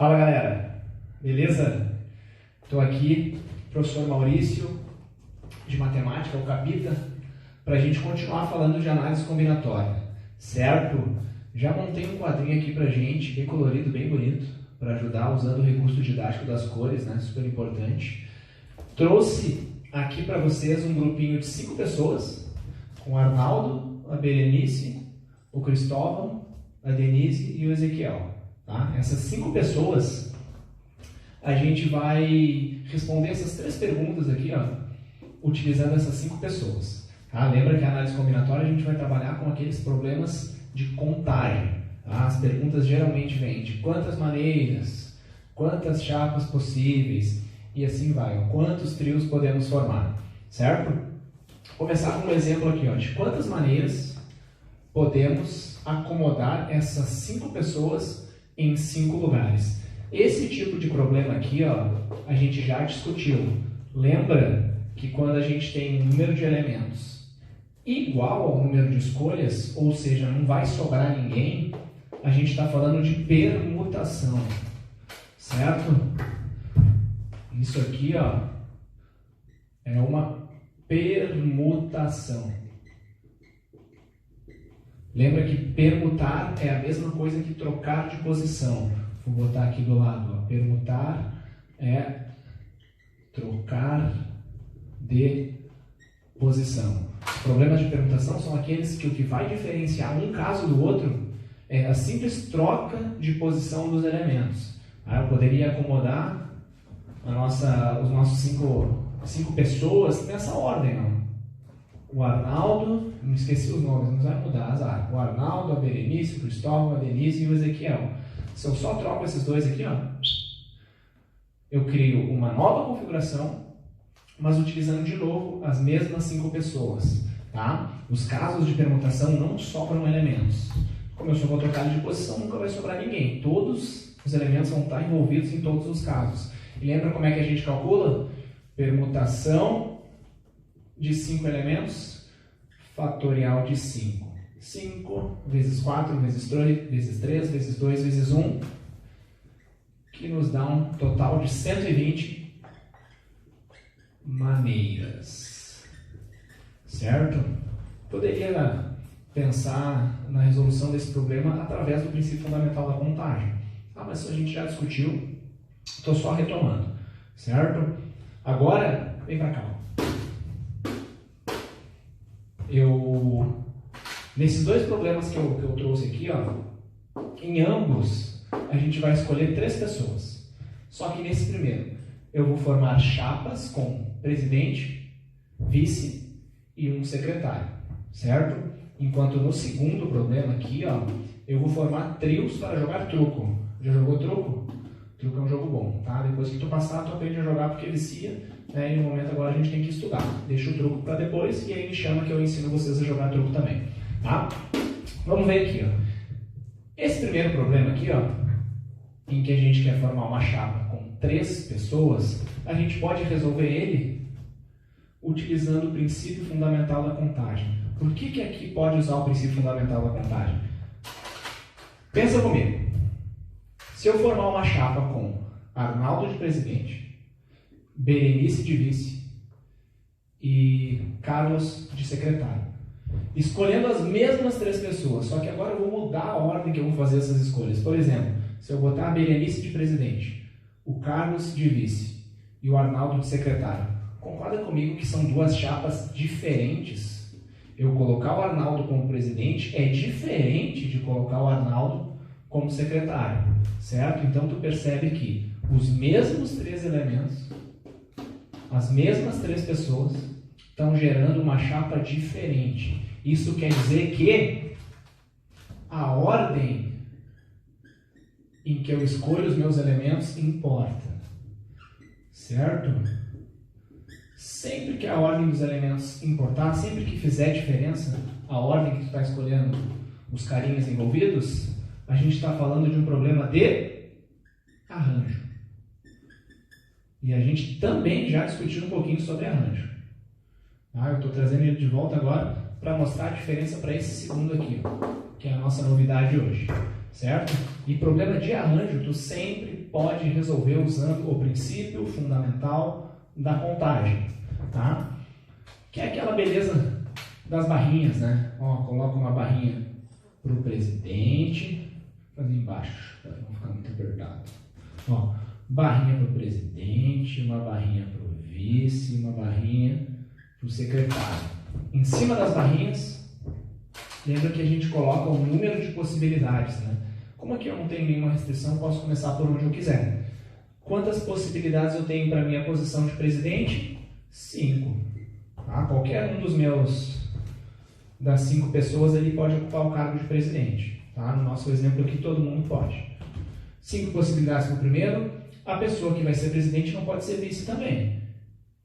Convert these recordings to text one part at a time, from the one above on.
Fala galera, beleza? Estou aqui, professor Maurício, de matemática, o Capita, para a gente continuar falando de análise combinatória, certo? Já montei um quadrinho aqui para a gente, bem colorido, bem bonito, para ajudar usando o recurso didático das cores, né? Super importante. Trouxe aqui para vocês um grupinho de 5 pessoas, com o Arnaldo, a Berenice, o Cristóvão, a Denise e o Ezequiel. Tá? Essas 5 pessoas, a gente vai responder essas 3 perguntas aqui, ó, utilizando essas 5 pessoas. Tá? Lembra que a análise combinatória a gente vai trabalhar com aqueles problemas de contagem. Tá? As perguntas geralmente vêm de quantas maneiras, quantas chapas possíveis e assim vai. Ó, quantos trios podemos formar, certo? Vou começar com um exemplo aqui, ó, de quantas maneiras podemos acomodar essas 5 pessoas em 5 lugares. Esse tipo de problema aqui, ó, a gente já discutiu. Lembra que quando a gente tem um número de elementos igual ao número de escolhas, ou seja, não vai sobrar ninguém, a gente está falando de permutação, certo? Isso aqui, ó, é uma permutação. Lembra que permutar é a mesma coisa que trocar de posição. Vou botar aqui do lado. Ó. Permutar é trocar de posição. Os problemas de permutação são aqueles que o que vai diferenciar um caso do outro é a simples troca de posição dos elementos. Aí eu poderia acomodar os nossos 5 pessoas nessa ordem. Ó. O Arnaldo, não esqueci os nomes, não vai mudar, azar. O Arnaldo, a Berenice, o Cristóvão, a Denise e o Ezequiel. Se eu só troco esses dois aqui, ó, eu crio uma nova configuração, mas utilizando de novo as mesmas 5 pessoas. Tá? Os casos de permutação não sobram elementos. Como eu só vou trocar de posição, nunca vai sobrar ninguém. Todos os elementos vão estar envolvidos em todos os casos. E lembra como é que a gente calcula? Permutação de 5 elementos, fatorial de 5. 5 vezes 4 vezes 3 vezes 2 vezes 1, que nos dá um total de 120 maneiras. Certo? Poderia pensar na resolução desse problema através do princípio fundamental da contagem. Mas isso a gente já discutiu, estou só retomando. Certo? Agora, vem para cá. Nesses 2 problemas que eu trouxe aqui, ó, em ambos a gente vai escolher 3 pessoas. Só que nesse primeiro eu vou formar chapas com presidente, vice e um secretário, certo? Enquanto no segundo problema aqui, ó, eu vou formar trios para jogar truco. Já jogou truco? Truco é um jogo bom, tá? Depois que tu passar, tu aprende a jogar porque vicia, né? E no momento agora a gente tem que estudar. Deixa o truco para depois e aí me chama que eu ensino vocês a jogar truco também, tá? Vamos ver aqui, ó. Esse primeiro problema aqui, ó, em que a gente quer formar uma chapa com 3 pessoas, a gente pode resolver ele utilizando o princípio fundamental da contagem. Por que aqui pode usar o princípio fundamental da contagem? Pensa comigo. Se eu formar uma chapa com Arnaldo de presidente, Berenice de vice e Carlos de secretário, escolhendo as mesmas 3 pessoas, só que agora eu vou mudar a ordem que eu vou fazer essas escolhas. Por exemplo, se eu botar a Berenice de presidente, o Carlos de vice e o Arnaldo de secretário, concorda comigo que são 2 chapas diferentes? Eu colocar o Arnaldo como presidente é diferente de colocar o Arnaldo como secretário, certo? Então tu percebe que os mesmos 3 elementos, as mesmas 3 pessoas, estão gerando uma chapa diferente. Isso quer dizer que a ordem em que eu escolho os meus elementos importa, certo? Sempre que a ordem dos elementos importar, sempre que fizer diferença, a ordem que tu está escolhendo os carinhos envolvidos, a gente está falando de um problema de arranjo. E a gente também já discutiu um pouquinho sobre arranjo. Eu estou trazendo ele de volta agora para mostrar a diferença para esse segundo aqui, que é a nossa novidade hoje, certo? E problema de arranjo, tu sempre pode resolver usando o princípio fundamental da contagem, tá? Que é aquela beleza das barrinhas, né? Ó, coloca uma barrinha para o presidente, fazer embaixo, para não ficar muito apertado. Ó, barrinha para o presidente, uma barrinha para o vice, uma barrinha para o secretário. Em cima das barrinhas, lembra que a gente coloca o número de possibilidades, né? Como aqui eu não tenho nenhuma restrição, posso começar por onde eu quiser. Quantas possibilidades eu tenho para a minha posição de presidente? 5. Tá? Qualquer um das 5 pessoas ali pode ocupar o cargo de presidente. Tá? No nosso exemplo aqui, todo mundo pode. 5 possibilidades para o primeiro. A pessoa que vai ser presidente não pode ser vice também.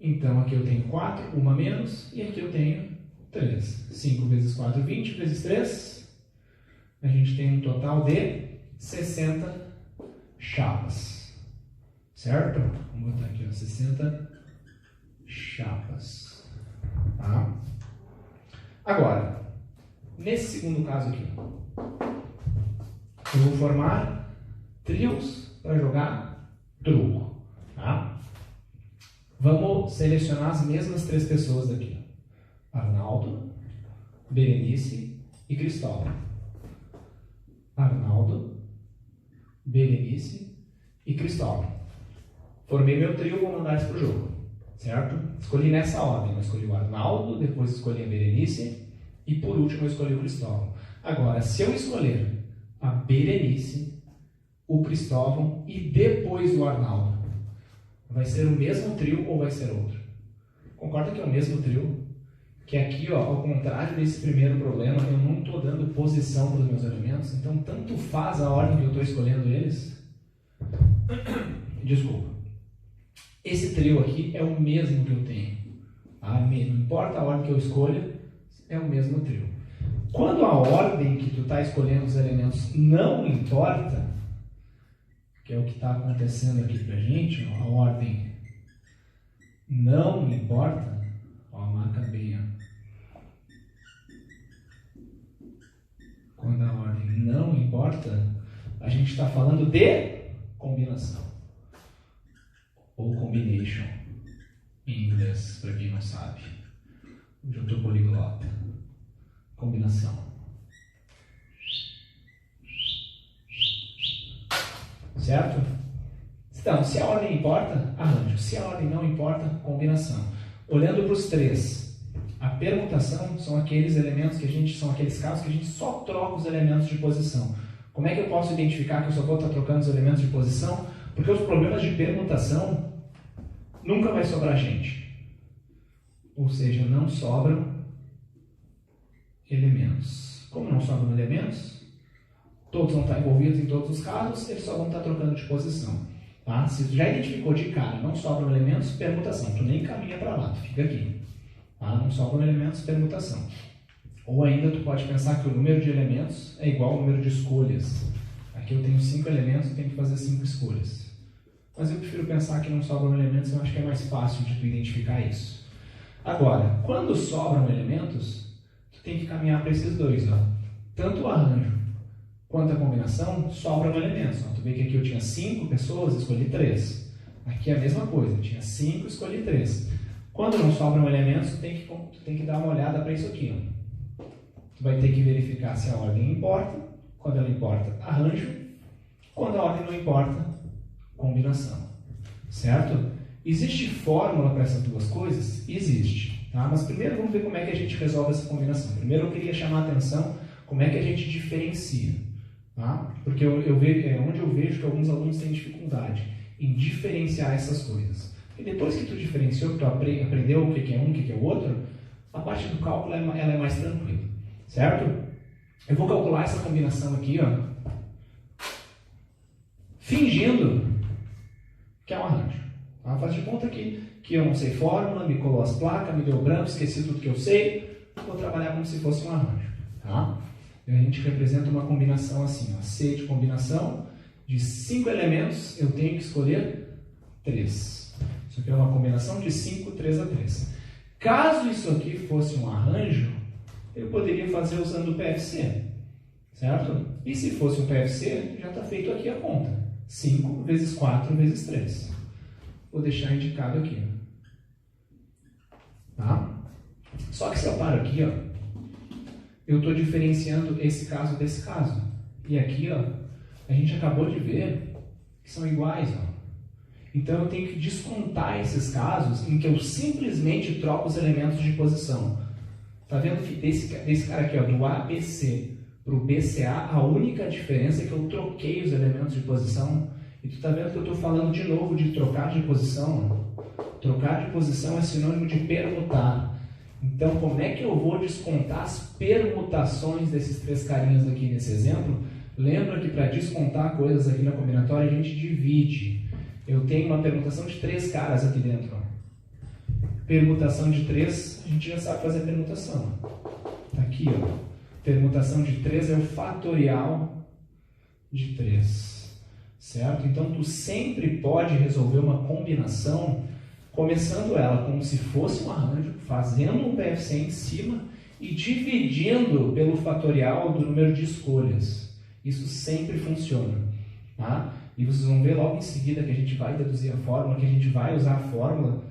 Então, aqui eu tenho 4, uma menos, e aqui eu tenho 3. 5 vezes 4, 20, vezes 3. A gente tem um total de 60 chapas. Certo? Vamos botar aqui, ó, 60 chapas. Tá? Agora, nesse segundo caso aqui, eu vou formar trios para jogar truco. Tá? Vamos selecionar as mesmas 3 pessoas daqui. Arnaldo, Berenice e Cristóvão. Arnaldo, Berenice e Cristóvão. Formei meu trio, vou mandar isso para o jogo. Certo? Escolhi nessa ordem. Eu escolhi o Arnaldo, depois escolhi a Berenice e por último eu escolhi o Cristóvão. Agora, se eu escolher a Berenice, o Cristóvão e depois o Arnaldo, vai ser o mesmo trio ou vai ser outro? Concorda que é o mesmo trio? Que aqui, ó, ao contrário desse primeiro problema, eu não estou dando posição para os meus elementos, então tanto faz a ordem que eu estou escolhendo eles. Desculpa. Esse trio aqui é o mesmo que eu tenho. Tá? Não importa a ordem que eu escolha, é o mesmo trio. Quando a ordem que tu está escolhendo os elementos não importa, que é o que está acontecendo aqui para a gente, ó, a ordem não importa, ó, marca bem, ó. Quando a ordem não importa, a gente está falando de combinação. Ou combination, em inglês, para quem não sabe. Hoje eu estou poliglota. Combinação. Certo? Então, se a ordem importa, arranjo. Se a ordem não importa, combinação. Olhando para os 3, a permutação são aqueles elementos são aqueles casos que a gente só troca os elementos de posição. Como é que eu posso identificar que eu só vou estar trocando os elementos de posição? Porque os problemas de permutação nunca vai sobrar gente. Ou seja, não sobram elementos. Como não sobram elementos, todos vão estar envolvidos em todos os casos, eles só vão estar trocando de posição. Tá? Se tu já identificou de cara, não sobram elementos, permutação. Tu nem caminha para lá, tu fica aqui. Tá? Não sobram elementos, permutação. Ou ainda tu pode pensar que o número de elementos é igual ao número de escolhas. Aqui eu tenho 5 elementos, eu tenho que fazer 5 escolhas. Mas eu prefiro pensar que não sobram elementos, eu acho que é mais fácil de tu identificar isso. Agora, quando sobram elementos, tu tem que caminhar para esses dois. Ó. Tanto o arranjo quanto a combinação sobram elementos. Ó. Tu vê que aqui eu tinha 5 pessoas, escolhi 3. Aqui é a mesma coisa, eu tinha 5, escolhi 3. Quando não sobram elementos, tu tem que dar uma olhada para isso aqui. Ó. Tu vai ter que verificar se a ordem importa. Quando ela importa, arranjo. Quando a ordem não importa, combinação. Certo? Existe fórmula para essas duas coisas? Existe. Tá? Mas primeiro vamos ver como é que a gente resolve essa combinação. Primeiro eu queria chamar a atenção como é que a gente diferencia. Tá? Porque onde eu vejo que alguns alunos têm dificuldade em diferenciar essas coisas. E depois que tu diferenciou, que tu aprendeu o que é um, o que é o outro, a parte do cálculo ela é mais tranquila. Certo? Eu vou calcular essa combinação aqui, ó, fingindo que é um arranjo. Tá? Faz de conta que eu não sei fórmula, me colou as placas, me deu branco, esqueci tudo que eu sei, vou trabalhar como se fosse um arranjo. Tá? E a gente representa uma combinação assim, ó, C de combinação, de 5 elementos, eu tenho que escolher 3. Isso aqui é uma combinação de 5, 3 a 3. Caso isso aqui fosse um arranjo, eu poderia fazer usando o PFC, certo? E se fosse um PFC, já está feito aqui a conta. 5 vezes 4 vezes 3. Vou deixar indicado aqui. Tá? Só que se eu paro aqui, ó, eu estou diferenciando esse caso desse caso. E aqui, ó, a gente acabou de ver que são iguais. Ó. Então eu tenho que descontar esses casos em que eu simplesmente troco os elementos de posição. Tá vendo que desse cara aqui, ó, do ABC para o BCA, a única diferença é que eu troquei os elementos de posição. E tu tá vendo que eu estou falando de novo de trocar de posição? Trocar de posição é sinônimo de permutar. Então, como é que eu vou descontar as permutações desses três carinhas aqui nesse exemplo? Lembra que para descontar coisas aqui na combinatória a gente divide. Eu tenho uma permutação de 3 caras aqui dentro. Ó. Permutação de 3, a gente já sabe fazer permutação. Tá aqui, ó. Permutação de 3 é o fatorial de 3. Certo? Então, tu sempre pode resolver uma combinação começando ela como se fosse um arranjo, fazendo um PFC em cima e dividindo pelo fatorial do número de escolhas. Isso sempre funciona. Tá? E vocês vão ver logo em seguida que a gente vai deduzir a fórmula, que a gente vai usar a fórmula,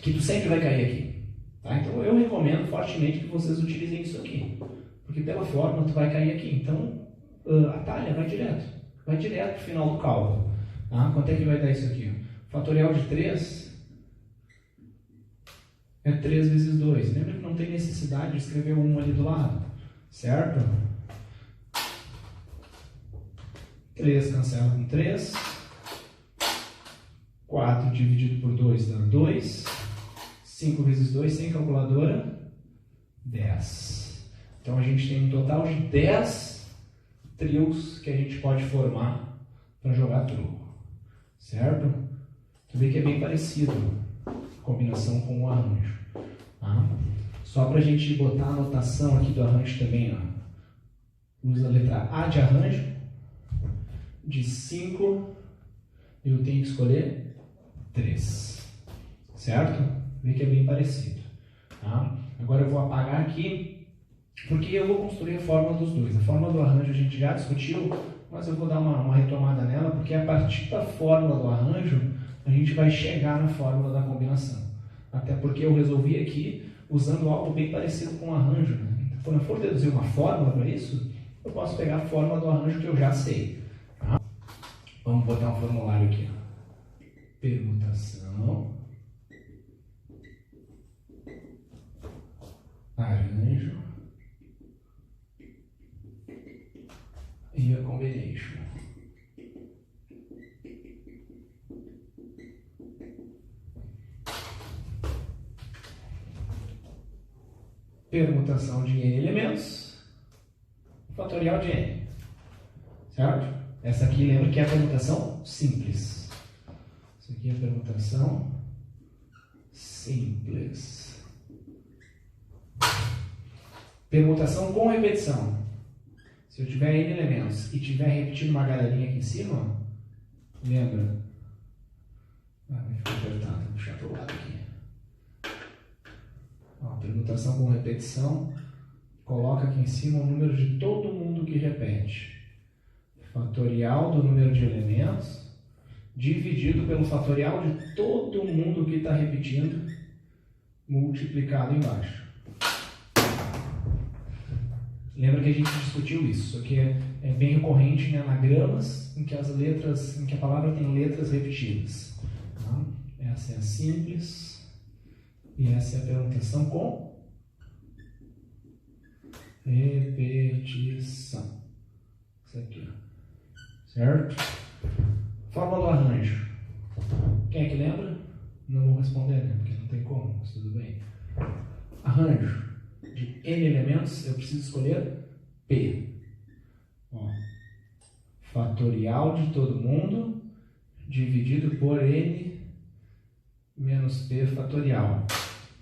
que tu sempre vai cair aqui. Tá? Então, eu recomendo fortemente que vocês utilizem isso aqui. Porque pela fórmula tu vai cair aqui. Então, atalha, vai direto. Vai direto para o final do cálculo. Tá? Quanto é que vai dar isso aqui? Fatorial de 3 é 3 vezes 2. Lembra que não tem necessidade de escrever o 1 ali do lado. Certo? 3 cancela com 3. 4 dividido por 2 dá 2. 5 vezes 2 sem calculadora, 10. Então a gente tem um total de 10 trios que a gente pode formar para jogar truco. Certo? Tu vê que é bem parecido a combinação com o arranjo. Tá? Só para a gente botar a anotação aqui do arranjo também. Ó. Usa a letra A de arranjo. De 5, eu tenho que escolher 3. Certo? Vê que é bem parecido. Tá? Agora eu vou apagar aqui, porque eu vou construir a fórmula dos dois. A fórmula do arranjo a gente já discutiu, mas eu vou dar uma retomada nela, porque a partir da fórmula do arranjo, a gente vai chegar na fórmula da combinação. Até porque eu resolvi aqui usando algo bem parecido com o arranjo. Né? Então, quando eu for deduzir uma fórmula para isso, eu posso pegar a fórmula do arranjo que eu já sei. Tá? Vamos botar um formulário aqui. Permutação. Arranjo. E a combination. Permutação de n elementos, fatorial de n. Certo? Essa aqui lembra que é a permutação simples. Isso aqui é a permutação simples. Permutação com repetição. Se eu tiver n elementos e tiver repetindo uma galerinha aqui em cima, lembra? Vai ficar apertado, vou puxar para o lado aqui. Ó, permutação com repetição, coloca aqui em cima o número de todo mundo que repete. Fatorial do número de elementos, dividido pelo fatorial de todo mundo que está repetindo, multiplicado embaixo. Lembra que a gente discutiu isso? Isso aqui é bem recorrente em anagramas, em que a palavra tem letras repetidas. Tá? Essa é a simples. E essa é a permutação com repetição. Isso aqui. Certo? Fórmula do arranjo. Quem é que lembra? Não vou responder, né? Porque não tem como, mas tudo bem. Arranjo de n elementos, eu preciso escolher P. Ó. Fatorial de todo mundo dividido por n menos P fatorial.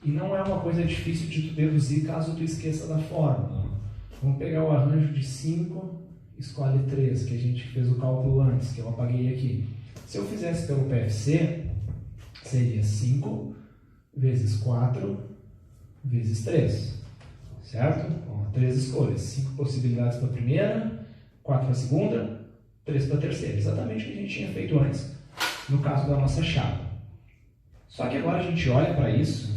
E não é uma coisa difícil de tu deduzir caso tu esqueça da fórmula. Vamos pegar o arranjo de 5, escolhe 3, que a gente fez o cálculo antes, que eu apaguei aqui. Se eu fizesse pelo PFC, seria 5 vezes 4 vezes 3. Certo? Ó, 3 escolhas. 5 possibilidades para a primeira, 4 para a segunda, 3 para a terceira. Exatamente o que a gente tinha feito antes, no caso da nossa chapa. Só que agora a gente olha para isso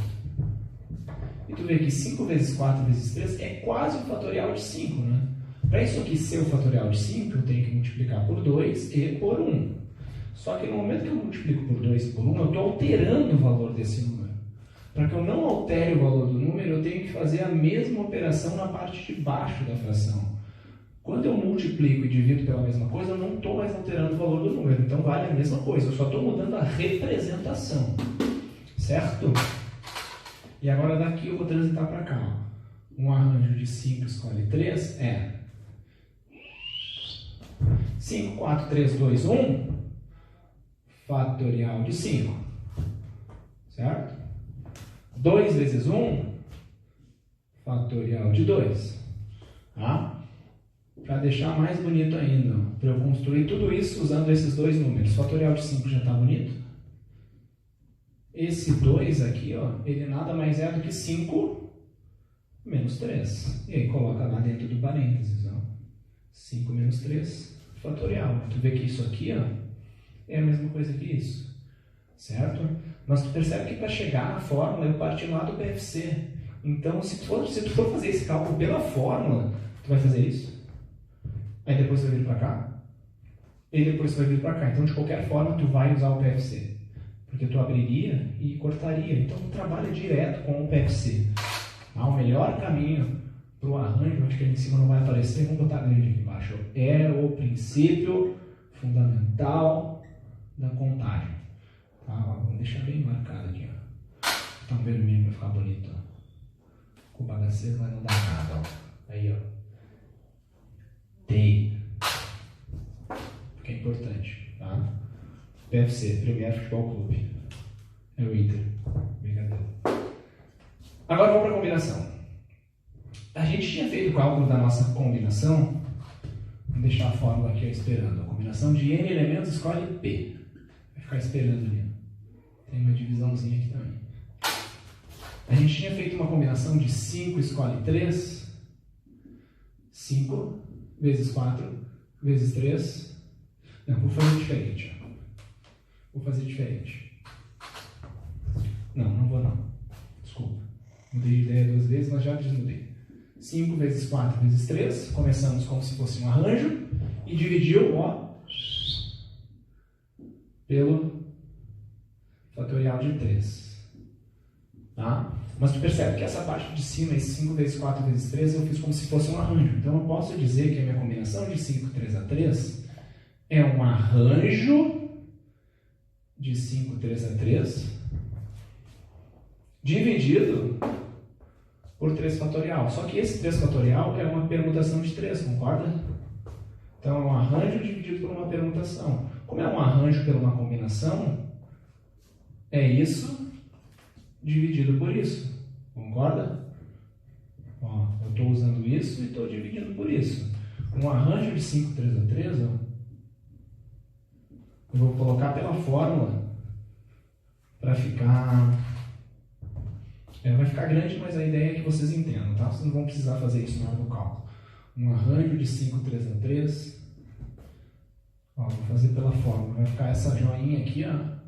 e tu vê que 5 vezes 4 vezes 3 é quase o fatorial de 5, né? Para isso aqui ser o fatorial de 5, eu tenho que multiplicar por 2 e por 1. Só que no momento que eu multiplico por 2 e por 1, eu estou alterando o valor desse número. Para que eu não altere o valor do número, eu tenho que fazer a mesma operação na parte de baixo da fração. Quando eu multiplico e divido pela mesma coisa, eu não estou mais alterando o valor do número. Então vale a mesma coisa, eu só estou mudando a representação. Certo? E agora daqui eu vou transitar para cá. Um arranjo de 5 escolhe 3 é 5, 4, 3, 2, 1, fatorial de 5. Certo? 2 vezes 1, fatorial de 2. Tá? Para deixar mais bonito ainda, para eu construir tudo isso usando esses dois números. Fatorial de 5 já está bonito? Esse 2 aqui, ó, ele nada mais é do que 5 menos 3. E aí coloca lá dentro do parênteses. Ó. 5 menos 3, fatorial. Tu vê que isso aqui ó, é a mesma coisa que isso. Certo? Mas tu percebe que para chegar na fórmula eu parti lá do PFC. Então, se tu for fazer esse cálculo pela fórmula, tu vai fazer isso. Aí depois você vai vir para cá. E depois você vai vir para cá. Então, de qualquer forma, tu vai usar o PFC. Porque tu abriria e cortaria. Então, tu trabalha direto com o PFC. O melhor caminho para o arranjo, acho que ali em cima não vai aparecer, vamos botar grande aqui embaixo. É o princípio fundamental da contagem. Tá, ó, vamos deixar bem marcado aqui. Ó. Tá um vermelho para ficar bonito. Ó. Com o bagaceiro vai não dar nada. Ó. Aí, ó. T. Porque é importante. Tá? PFC, Premier Futebol Clube. É o Inter. Brincadeira. Agora vamos para a combinação. A gente tinha feito o cálculo da nossa combinação. Vou deixar a fórmula aqui ó, esperando. A combinação de N elementos escolhe P. Vai ficar esperando ali. Tem uma divisãozinha aqui também. A gente tinha feito uma combinação de 5 escolhe 3. 5 vezes 4 vezes 3. Não, vou fazer diferente. Ó. Vou fazer diferente. Não vou não. Desculpa. Mudei de ideia 2 vezes, mas já desmudei. 5 vezes 4 vezes 3. Começamos como se fosse um arranjo. E dividiu, ó, pelo fatorial de 3. Tá? Mas tu percebe que essa parte de cima, esse 5 vezes 4 vezes 3, eu fiz como se fosse um arranjo. Então eu posso dizer que a minha combinação de 5, 3 a 3 é um arranjo de 5, 3 a 3 dividido por 3 fatorial. Só que esse 3 fatorial é uma permutação de 3, concorda? Então é um arranjo dividido por uma permutação. Como é um arranjo por uma combinação, é isso dividido por isso. Concorda? Ó, eu estou usando isso e estou dividindo por isso. Um arranjo de 5, 3 a 3, ó, eu vou colocar pela fórmula para ficar... vai ficar grande, mas a ideia é que vocês entendam, tá? Vocês não vão precisar fazer isso na hora do cálculo. Um arranjo de 5, 3 a 3. Ó, vou fazer pela fórmula. Vai ficar essa joinha aqui, ó.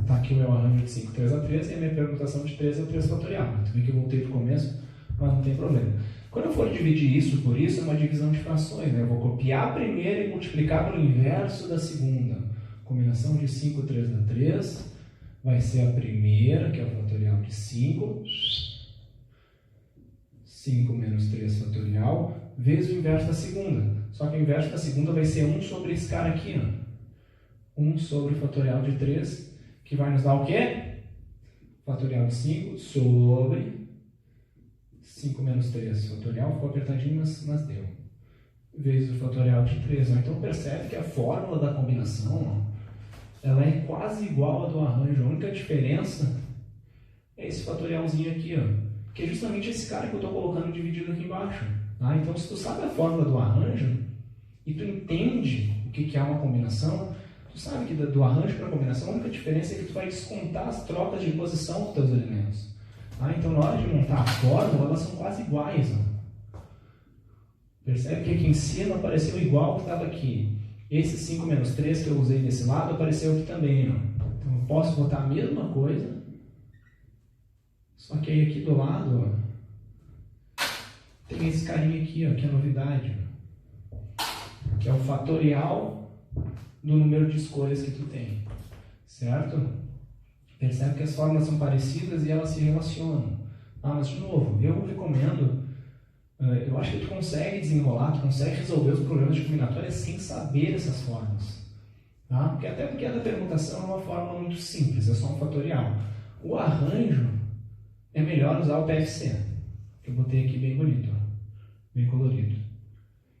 Tá aqui o meu arranjo de 5, 3 a 3 e a minha permutação de 3 é o 3 fatorial. Tu vê que eu voltei para o começo, mas não tem problema. Quando eu for dividir isso por isso, é uma divisão de frações, né? Eu vou copiar a primeira e multiplicar pelo inverso da segunda. Combinação de 5, 3 a 3 vai ser a primeira, que é o fatorial de 5. 5 menos 3 fatorial, vezes o inverso da segunda. Só que o inverso da segunda vai ser 1 sobre esse cara aqui, ó. 1 sobre o fatorial de 3, que vai nos dar o quê? Fatorial de 5 sobre 5 menos 3 fatorial. Ficou apertadinho, mas deu. Vezes o fatorial de 3. Ó. Então percebe que a fórmula da combinação, ó, ela é quase igual à do arranjo. A única diferença é esse fatorialzinho aqui, ó, que é justamente esse cara que eu estou colocando dividido aqui embaixo. Tá? Então, se tu sabe a fórmula do arranjo e tu entende o que é uma combinação, tu sabe que do arranjo para a combinação a única diferença é que tu vai descontar as trocas de posição dos teus elementos. Então, na hora de montar a fórmula, elas são quase iguais. Percebe que aqui em cima apareceu igual que estava aqui. Esse 5 menos 3 que eu usei desse lado apareceu aqui também. Então, eu posso botar a mesma coisa, só que aí aqui do lado tem esse carinha aqui, que é novidade, que é o fatorial do número de escolhas que tu tem, certo? Percebe que as fórmulas são parecidas e elas se relacionam. Mas de novo, eu recomendo, eu acho que tu consegue desenrolar, tu consegue resolver os problemas de combinatória sem saber essas fórmulas. Tá? Até porque a da permutação é uma fórmula muito simples, é só um fatorial. O arranjo é melhor usar o PFC, que eu botei aqui bem bonito, bem colorido.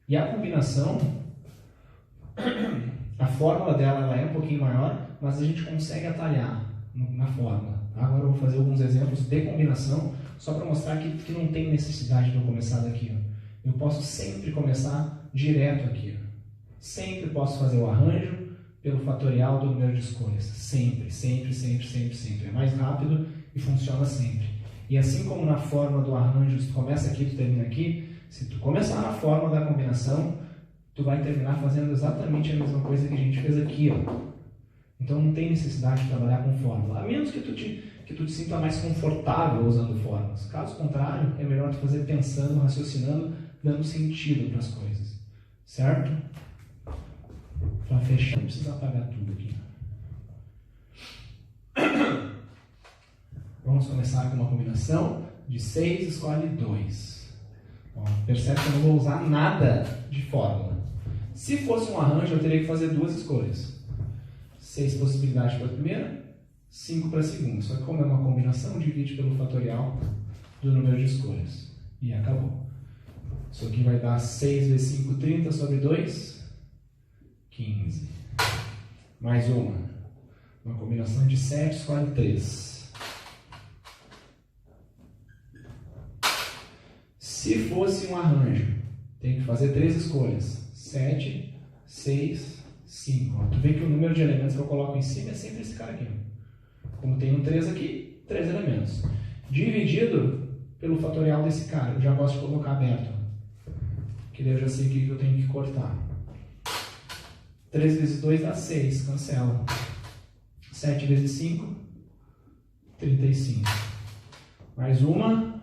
E a combinação, a fórmula dela ela é um pouquinho maior, mas a gente consegue atalhar na fórmula. Tá? Agora eu vou fazer alguns exemplos de combinação, só para mostrar que não tem necessidade de eu começar daqui. Eu posso sempre começar direto aqui. Sempre posso fazer o arranjo pelo fatorial do número de escolhas. Sempre, sempre, sempre, sempre, sempre. É mais rápido e funciona sempre. E assim como na fórmula do arranjo, se tu começa aqui, tu termina aqui, se tu começar na fórmula da combinação, tu vai terminar fazendo exatamente a mesma coisa que a gente fez aqui. Então não tem necessidade de trabalhar com fórmula, a menos que tu te sinta mais confortável usando fórmulas. Caso contrário, é melhor tu fazer pensando, raciocinando, dando sentido para as coisas. Certo? Para fechar, não precisa apagar tudo aqui. Vamos começar com uma combinação de 6, escolhe 2. Percebe que eu não vou usar nada de fórmula. Se fosse um arranjo, eu teria que fazer 2 escolhas. 6 possibilidades para a primeira, 5 para a segunda. Só que como é uma combinação, divide pelo fatorial do número de escolhas. E acabou. Isso aqui vai dar 6 vezes 5, 30 sobre 2, 15. Mais uma. Uma combinação de 7, escolhe 3. Se fosse um arranjo, tem que fazer 3 escolhas. 7, 6, 5. Tu vê que o número de elementos que eu coloco em cima é sempre esse cara aqui. Como tem um 3 aqui, 3 elementos. Dividido pelo fatorial desse cara. Eu já gosto de colocar aberto. Que daí eu já sei o que eu tenho que cortar. 3 vezes 2 dá 6, cancela. 7 vezes 5, 35. Mais uma.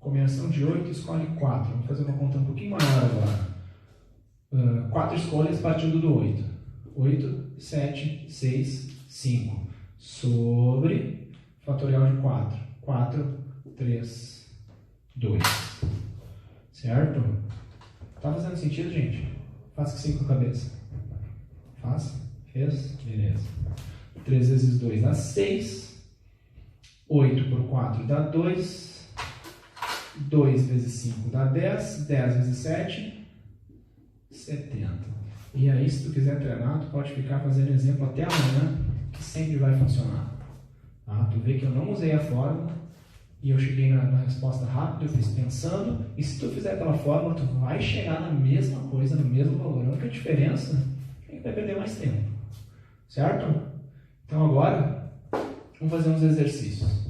Combinação de 8, escolhe 4. Vamos fazer uma conta um pouquinho maior agora. 4 escolhas partindo do 8. 8, 7, 6, 5. Sobre fatorial de 4. 4, 3, 2. Certo? Tá fazendo sentido, gente? Faça que 5 com a cabeça. Faz? Fez? Beleza. 3 vezes 2 dá 6. 8 por 4 dá 2. 2 vezes 5 dá 10, 10 vezes 7, 70. E aí, se tu quiser treinar, tu pode ficar fazendo exemplo até amanhã, que sempre vai funcionar. Tá? Tu vê que eu não usei a fórmula, e eu cheguei na resposta rápida, eu fiz pensando, e se tu fizer pela fórmula, tu vai chegar na mesma coisa, no mesmo valor. A única diferença é que vai perder mais tempo. Certo? Então agora, vamos fazer uns exercícios.